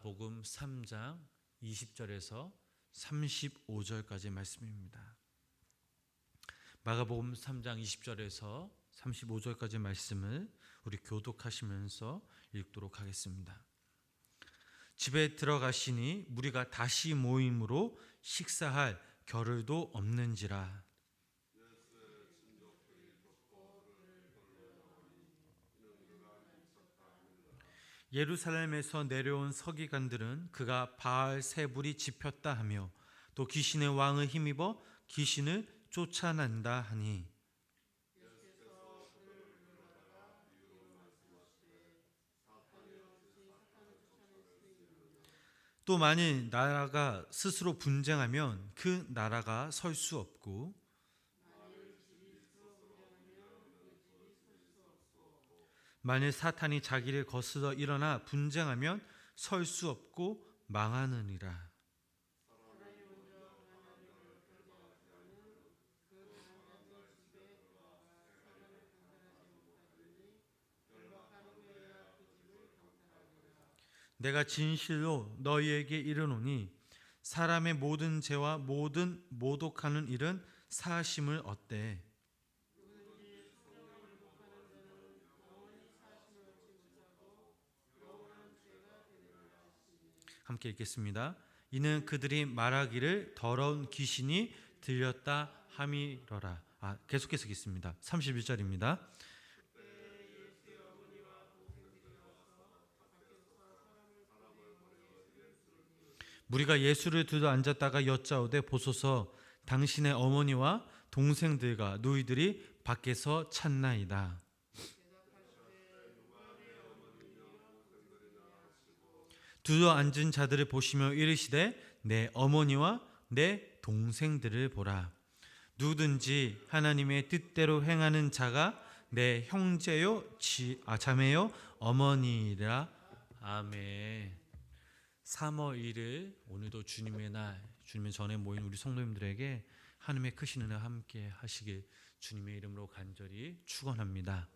마가복음 3장 20절에서 35절까지 말씀입니다. 마가복음 3장 20절에서 35절까지 말씀을 우리 교독하시면서 읽도록 하겠습니다. 집에 들어가시니 무리가 다시 모임으로 식사할 겨를도 없는지라. 예루살렘에서 내려온 서기관들은 그가 바알세불이 집혔다 하며 또 귀신의 왕을 힘입어 귀신을 쫓아낸다 하니, 또 만일 나라가 스스로 분쟁하면 그 나라가 설 수 없고, 만일 사탄이 자기를 거스러 일어나 분쟁하면 설 수 없고 망하느니라. 내가 진실로 너희에게 이르노니 사람의 모든 죄와 모든 모독하는 일은 사하심을 얻되 함께 읽겠습니다. 이는 그들이 말하기를 더러운 귀신이 들렸다 함이러라. 계속해서 읽겠습니다. 31절입니다. 무리가 예수를 두루 앉았다가 여짜오되 보소서 당신의 어머니와 동생들과 누이들이 밖에서 찾나이다. 두루 앉은 자들을 보시며 이르시되 내 어머니와 내 동생들을 보라. 누구든지 하나님의 뜻대로 행하는 자가 내 형제요 자매요 어머니라. 아멘. 3월 1일 오늘도 주님의 날, 주님의 전에 모인 우리 성도님들에게 하나님의 크신 은혜 함께 하시길 주님의 이름으로 간절히 축원합니다.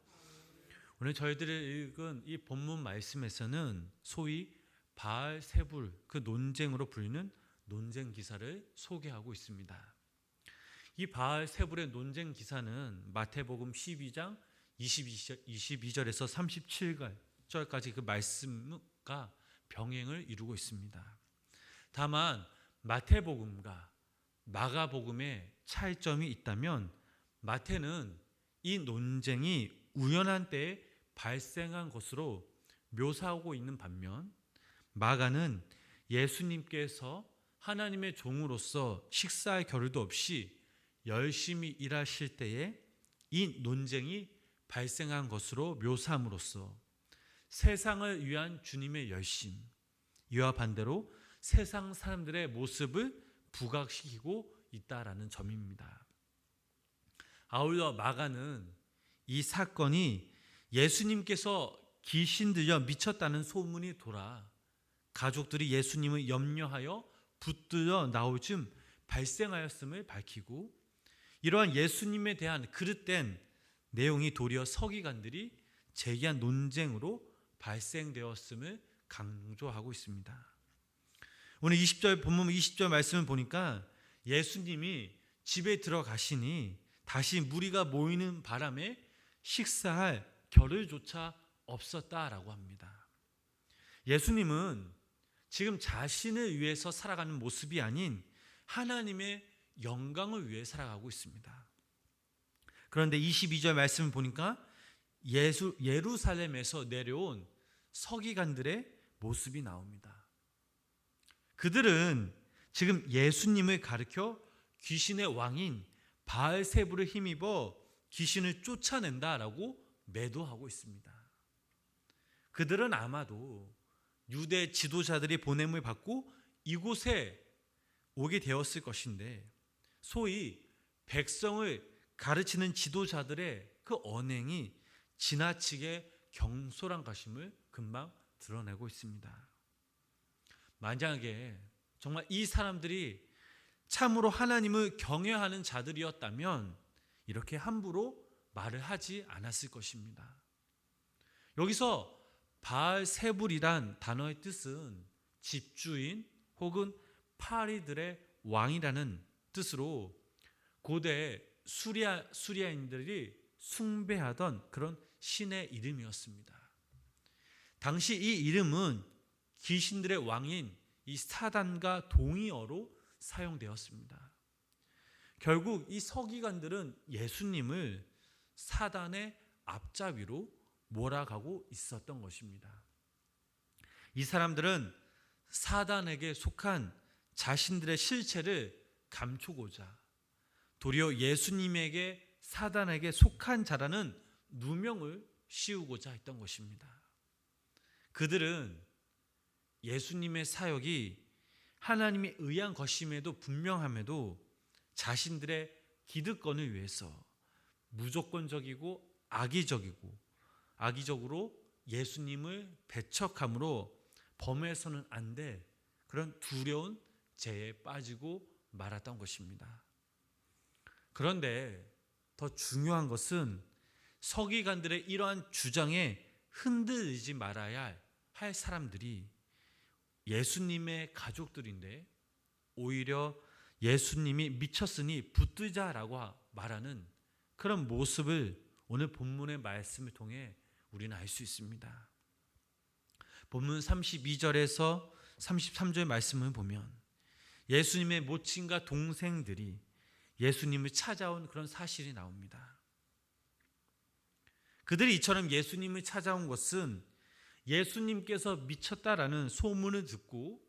오늘 저희들이 읽은 이 본문 말씀에서는 소위 바알세불, 그 논쟁으로 불리는 논쟁 기사를 소개하고 있습니다. 이 바알세불의 논쟁 기사는 마태복음 12장 22절에서 37절까지 그 말씀과 병행을 이루고 있습니다. 다만 마태복음과 마가복음의 차이점이 있다면 마태는 이 논쟁이 우연한 때에 발생한 것으로 묘사하고 있는 반면 마가는 예수님께서 하나님의 종으로서 식사할 겨를도 없이 열심히 일하실 때에 이 논쟁이 발생한 것으로 묘사함으로써 세상을 위한 주님의 열심, 이와 반대로 세상 사람들의 모습을 부각시키고 있다라는 점입니다. 아울러 마가는 이 사건이 예수님께서 귀신 들려 미쳤다는 소문이 돌아 가족들이 예수님을 염려하여 붙들어 나올 즈음 발생하였음을 밝히고, 이러한 예수님에 대한 그릇된 내용이 도리어 서기관들이 제기한 논쟁으로 발생되었음을 강조하고 있습니다. 오늘 20절 본문 20절 말씀을 보니까 예수님이 집에 들어가시니 다시 무리가 모이는 바람에 식사할 겨를조차 없었다라고 합니다. 예수님은 지금 자신을 위해서 살아가는 모습이 아닌 하나님의 영광을 위해 살아가고 있습니다. 그런데 22절 말씀을 보니까 예루살렘에서 내려온 서기관들의 모습이 나옵니다. 그들은 지금 예수님을 가리켜 귀신의 왕인 바알세불을 힘입어 귀신을 쫓아낸다라고 매도하고 있습니다. 그들은 아마도 유대 지도자들이 보냄을 받고 이곳에 오게 되었을 것인데, 소위 백성을 가르치는 지도자들의 그 언행이 지나치게 경솔한 것임을 금방 드러내고 있습니다. 만약에 정말 이 사람들이 참으로 하나님을 경외하는 자들이었다면 이렇게 함부로 말을 하지 않았을 것입니다. 여기서 바알세불이란 단어의 뜻은 집주인 혹은 파리들의 왕이라는 뜻으로 고대 수리아인들이 숭배하던 그런 신의 이름이었습니다. 당시 이 이름은 귀신들의 왕인 이 사단과 동의어로 사용되었습니다. 결국 이 서기관들은 예수님을 사단의 앞잡이로 몰아가고 있었던 것입니다. 이 사람들은 사단에게 속한 자신들의 실체를 감추고자 도리어 예수님에게 사단에게 속한 자라는 누명을 씌우고자 했던 것입니다. 그들은 예수님의 사역이 하나님에 의한 것임에도 분명함에도 자신들의 기득권을 위해서 무조건적이고 악의적으로 예수님을 배척함으로 범해서는 안 될 그런 두려운 죄에 빠지고 말았던 것입니다. 그런데 더 중요한 것은 서기관들의 이러한 주장에 흔들리지 말아야 할 사람들이 예수님의 가족들인데 오히려 예수님이 미쳤으니 붙들자라고 말하는 그런 모습을 오늘 본문의 말씀을 통해 우리는 알 수 있습니다. 본문 32절에서 33절 말씀을 보면 예수님의 모친과 동생들이 예수님을 찾아온 그런 사실이 나옵니다. 그들이 이처럼 예수님을 찾아온 것은 예수님께서 미쳤다라는 소문을 듣고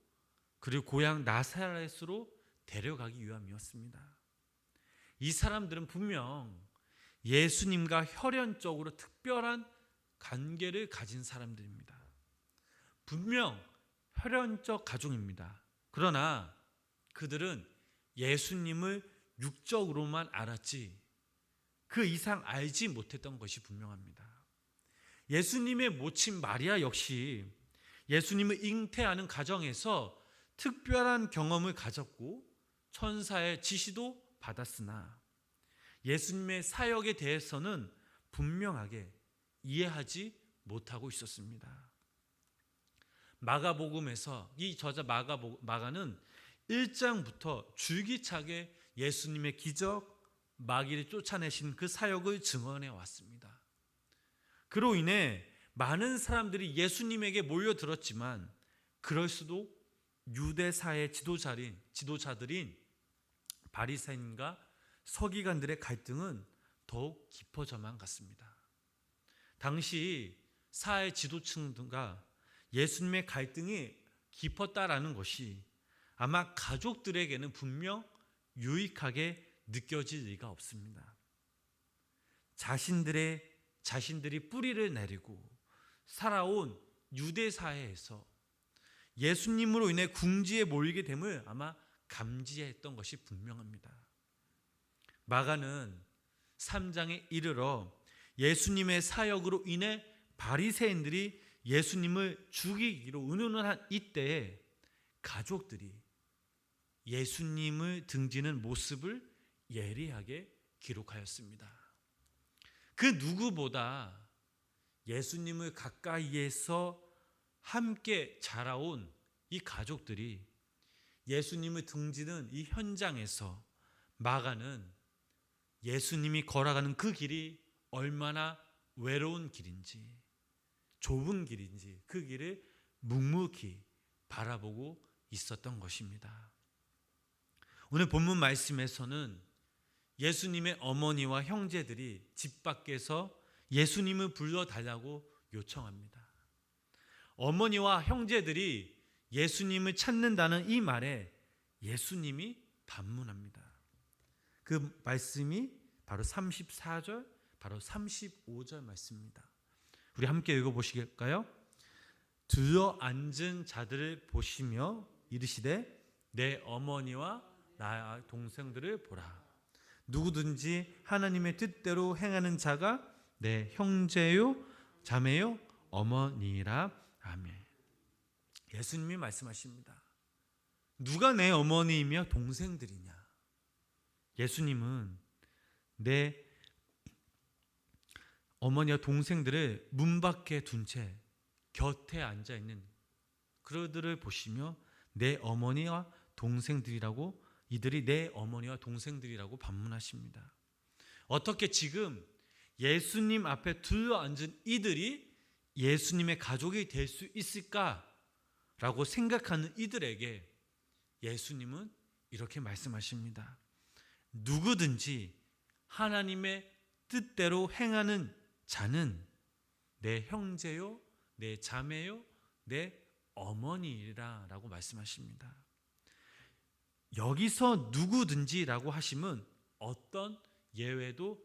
그리고 고향 나사렛으로 데려가기 위함이었습니다. 이 사람들은 분명 예수님과 혈연적으로 특별한 관계를 가진 사람들입니다. 분명 혈연적 가족입니다. 그러나 그들은 예수님을 육적으로만 알았지 그 이상 알지 못했던 것이 분명합니다. 예수님의 모친 마리아 역시 예수님을 잉태하는 과정에서 특별한 경험을 가졌고 천사의 지시도 받았으나 예수님의 사역에 대해서는 분명하게 이해하지 못하고 있었습니다. 마가복음에서 이 저자 마가는 1장부터 줄기차게 예수님의 기적, 마귀를 쫓아내신 그 사역을 증언해 왔습니다. 그로 인해 많은 사람들이 예수님에게 몰려들었지만 그럴수록 유대사의 지도자들인 바리새인과 서기관들의 갈등은 더욱 깊어져만 갔습니다. 당시 사회 지도층과 예수님의 갈등이 깊었다라는 것이 아마 가족들에게는 분명 유익하게 느껴질 리가 없습니다. 자신들이 뿌리를 내리고 살아온 유대 사회에서 예수님으로 인해 궁지에 몰리게 됨을 아마 감지했던 것이 분명합니다. 마가는 3장에 이르러 예수님의 사역으로 인해 바리새인들이 예수님을 죽이기로 의논한 이때에 가족들이 예수님을 등지는 모습을 예리하게 기록하였습니다. 그 누구보다 예수님을 가까이에서 함께 자라온 이 가족들이 예수님을 등지는 이 현장에서 마가는 예수님이 걸어가는 그 길이 얼마나 외로운 길인지 좁은 길인지 그 길을 묵묵히 바라보고 있었던 것입니다. 오늘 본문 말씀에서는 예수님의 어머니와 형제들이 집 밖에서 예수님을 불러달라고 요청합니다. 어머니와 형제들이 예수님을 찾는다는 이 말에 예수님이 반문합니다. 그 말씀이 바로 34절, 바로 35절 말씀입니다. 우리 함께 읽어보시겠까요? 들어 앉은 자들을 보시며 이르시되 내 어머니와 나의 동생들을 보라. 누구든지 하나님의 뜻대로 행하는 자가 내 형제요 자매요 어머니라. 아멘. 예수님이 말씀하십니다. 누가 내 어머니이며 동생들이냐? 예수님은 내 어머니와 동생들을 문 밖에 둔 채 곁에 앉아있는 그들을 보시며 내 어머니와 동생들이라고, 이들이 내 어머니와 동생들이라고 반문하십니다. 어떻게 지금 예수님 앞에 둘러앉은 이들이 예수님의 가족이 될 수 있을까라고 생각하는 이들에게 예수님은 이렇게 말씀하십니다. 누구든지 하나님의 뜻대로 행하는 자는 내 형제요, 내 자매요, 내 어머니라 라고 말씀하십니다. 여기서 누구든지라고 하심은 어떤 예외도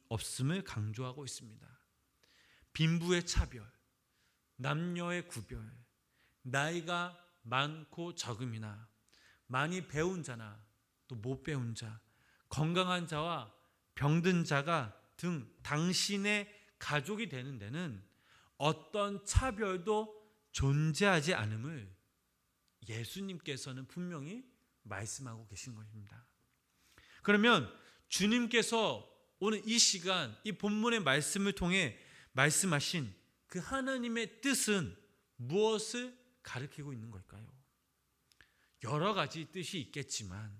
없음을 강조하고 있습니다. 빈부의 차별, 남녀의 구별, 나이가 많고 적음이나 많이 배운 자나 또 못 배운 자, 건강한 자와 병든 자가 등 당신의 가족이 되는 데는 어떤 차별도 존재하지 않음을 예수님께서는 분명히 말씀하고 계신 것입니다. 그러면 주님께서 오늘 이 시간 이 본문의 말씀을 통해 말씀하신 그 하나님의 뜻은 무엇을 가리키고 있는 걸까요? 여러 가지 뜻이 있겠지만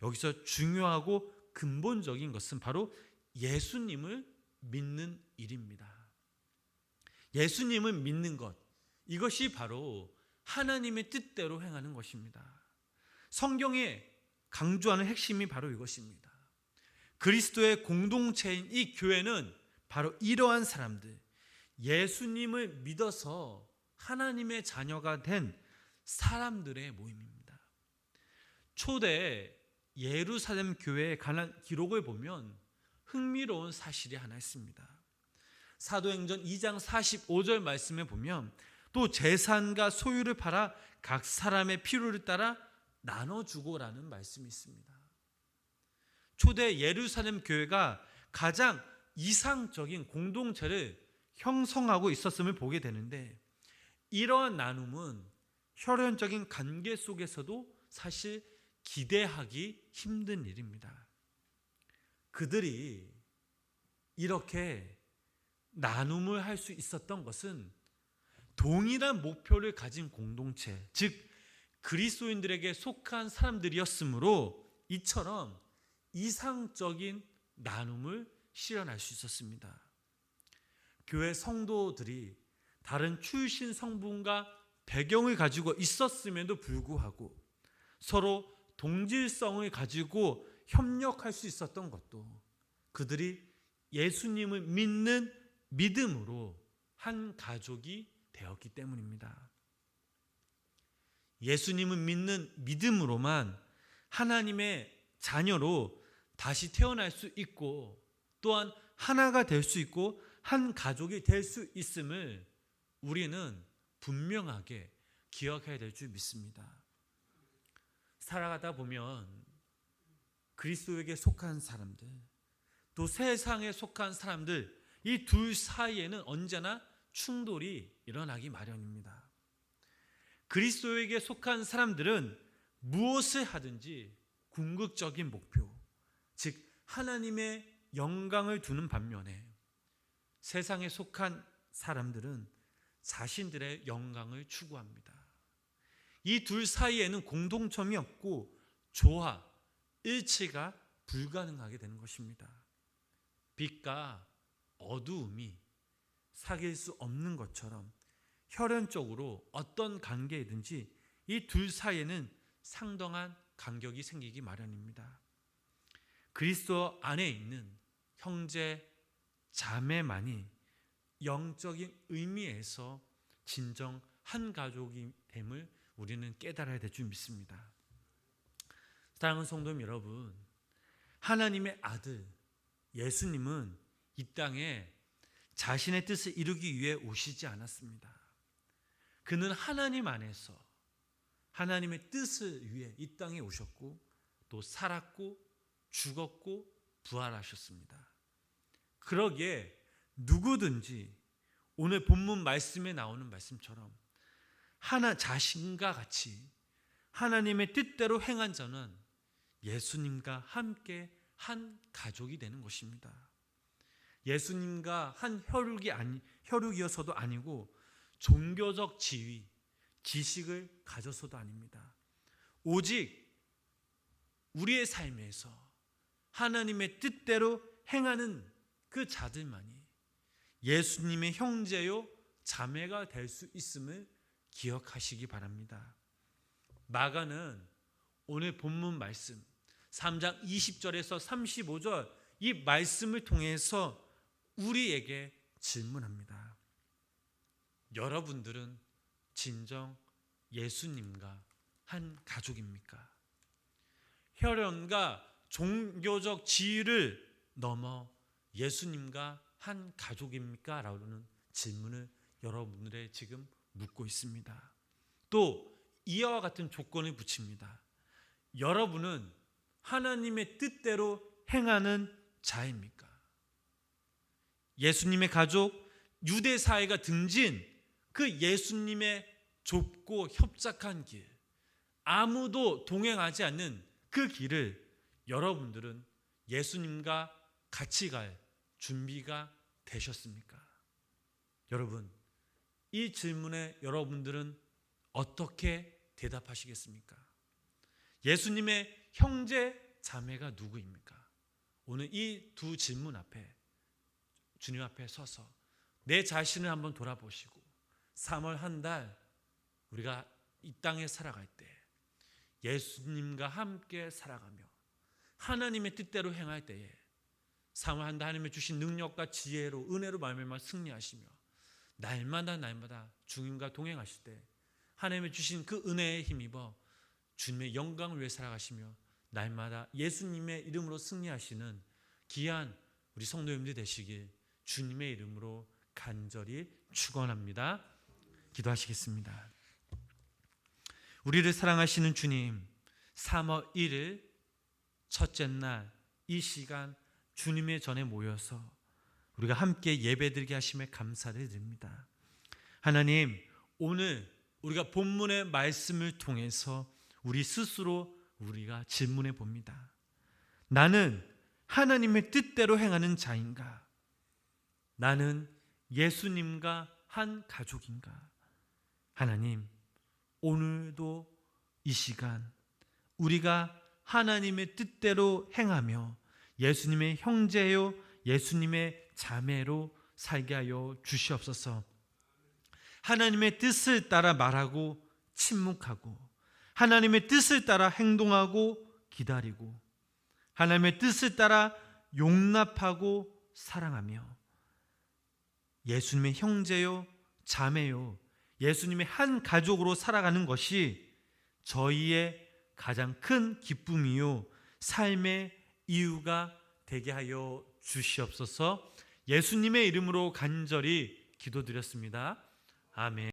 여기서 중요하고 근본적인 것은 바로 예수님을 믿는 일입니다. 예수님을 믿는 것, 이것이 바로 하나님의 뜻대로 행하는 것입니다. 성경에 강조하는 핵심이 바로 이것입니다. 그리스도의 공동체인 이 교회는 바로 이러한 사람들, 예수님을 믿어서 하나님의 자녀가 된 사람들의 모임입니다. 초대 예루살렘 교회에 관한 기록을 보면 흥미로운 사실이 하나 있습니다. 사도행전 2장 45절 말씀에 보면 또 재산과 소유를 팔아 각 사람의 필요를 따라 나눠주고라는 말씀이 있습니다. 초대 예루살렘 교회가 가장 이상적인 공동체를 형성하고 있었음을 보게 되는데, 이러한 나눔은 혈연적인 관계 속에서도 사실 기대하기 힘든 일입니다. 그들이 이렇게 나눔을 할 수 있었던 것은 동일한 목표를 가진 공동체, 즉 그리스도인들에게 속한 사람들이었으므로 이처럼 이상적인 나눔을 실현할 수 있었습니다. 교회 성도들이 다른 출신 성분과 배경을 가지고 있었음에도 불구하고 서로 동질성을 가지고 협력할 수 있었던 것도 그들이 예수님을 믿는 믿음으로 한 가족이 되었기 때문입니다. 예수님을 믿는 믿음으로만 하나님의 자녀로 다시 태어날 수 있고 또한 하나가 될 수 있고 한 가족이 될 수 있음을 우리는 분명하게 기억해야 될 줄 믿습니다. 살아가다 보면 그리스도에게 속한 사람들, 또 세상에 속한 사람들, 이 둘 사이에는 언제나 충돌이 일어나기 마련입니다. 그리스도에게 속한 사람들은 무엇을 하든지 궁극적인 목표, 즉 하나님의 영광을 두는 반면에 세상에 속한 사람들은 자신들의 영광을 추구합니다. 이 둘 사이에는 공통점이 없고 조화, 일치가 불가능하게 되는 것입니다. 빛과 어두움이 사귈 수 없는 것처럼 혈연적으로 어떤 관계이든지 이 둘 사이에는 상당한 간격이 생기기 마련입니다. 그리스도 안에 있는 형제, 자매만이 영적인 의미에서 진정 한 가족이 됨을 우리는 깨달아야 될 줄 믿습니다. 사랑하는 성도 여러분, 하나님의 아들 예수님은 이 땅에 자신의 뜻을 이루기 위해 오시지 않았습니다. 그는 하나님 안에서 하나님의 뜻을 위해 이 땅에 오셨고 또 살았고 죽었고 부활하셨습니다. 그러기에 누구든지 오늘 본문 말씀에 나오는 말씀처럼 하나 자신과 같이 하나님의 뜻대로 행한 자는 예수님과 함께 한 가족이 되는 것입니다. 예수님과 한 혈육이어서도 아니고 종교적 지위, 지식을 가져서도 아닙니다. 오직 우리의 삶에서 하나님의 뜻대로 행하는 그 자들만이 예수님의 형제요 자매가 될 수 있음을 기억하시기 바랍니다. 마가는 오늘 본문 말씀 3장 20절에서 35절 이 말씀을 통해서 우리에게 질문합니다. 여러분들은 진정 예수님과 한 가족입니까? 혈연과 종교적 지위를 넘어 예수님과 한 가족입니까? 라는 질문을 여러분들의 지금 묻고 있습니다. 또 이와 같은 조건을 붙입니다. 여러분은 하나님의 뜻대로 행하는 자입니까? 예수님의 가족, 유대 사회가 등진 그 예수님의 좁고 협착한 길, 아무도 동행하지 않는 그 길을 여러분들은 예수님과 같이 갈 준비가 되셨습니까? 여러분, 이 질문에 여러분들은 어떻게 대답하시겠습니까? 예수님의 형제, 자매가 누구입니까? 오늘 이 두 질문 앞에 주님 앞에 서서 내 자신을 한번 돌아보시고 3월 한 달 우리가 이 땅에 살아갈 때 예수님과 함께 살아가며 하나님의 뜻대로 행할 때에 3월 한 달 하나님의 주신 능력과 지혜로 은혜로 말미암아 승리하시며 날마다 주님과 동행하실 때 하나님의 주신 그 은혜에 힘입어 주님의 영광을 위해 살아가시며 날마다 예수님의 이름으로 승리하시는 귀한 우리 성도님들 되시길 주님의 이름으로 간절히 축원합니다. 기도하시겠습니다. 우리를 사랑하시는 주님, 3월 1일 첫째 날 이 시간 주님의 전에 모여서 우리가 함께 예배드리게 하심에 감사를 드립니다. 하나님, 오늘 우리가 본문의 말씀을 통해서 우리 스스로 우리가 질문해 봅니다. 나는 하나님의 뜻대로 행하는 자인가? 나는 예수님과 한 가족인가? 하나님, 오늘도 이 시간 우리가 하나님의 뜻대로 행하며 예수님의 형제요 예수님의 자매로 살게 하여 주시옵소서. 하나님의 뜻을 따라 말하고 침묵하고 하나님의 뜻을 따라 행동하고 기다리고 하나님의 뜻을 따라 용납하고 사랑하며 예수님의 형제요 자매요 예수님의 한 가족으로 살아가는 것이 저희의 가장 큰 기쁨이요 삶의 이유가 되게 하여 주시옵소서. 예수님의 이름으로 간절히 기도드렸습니다. 아멘.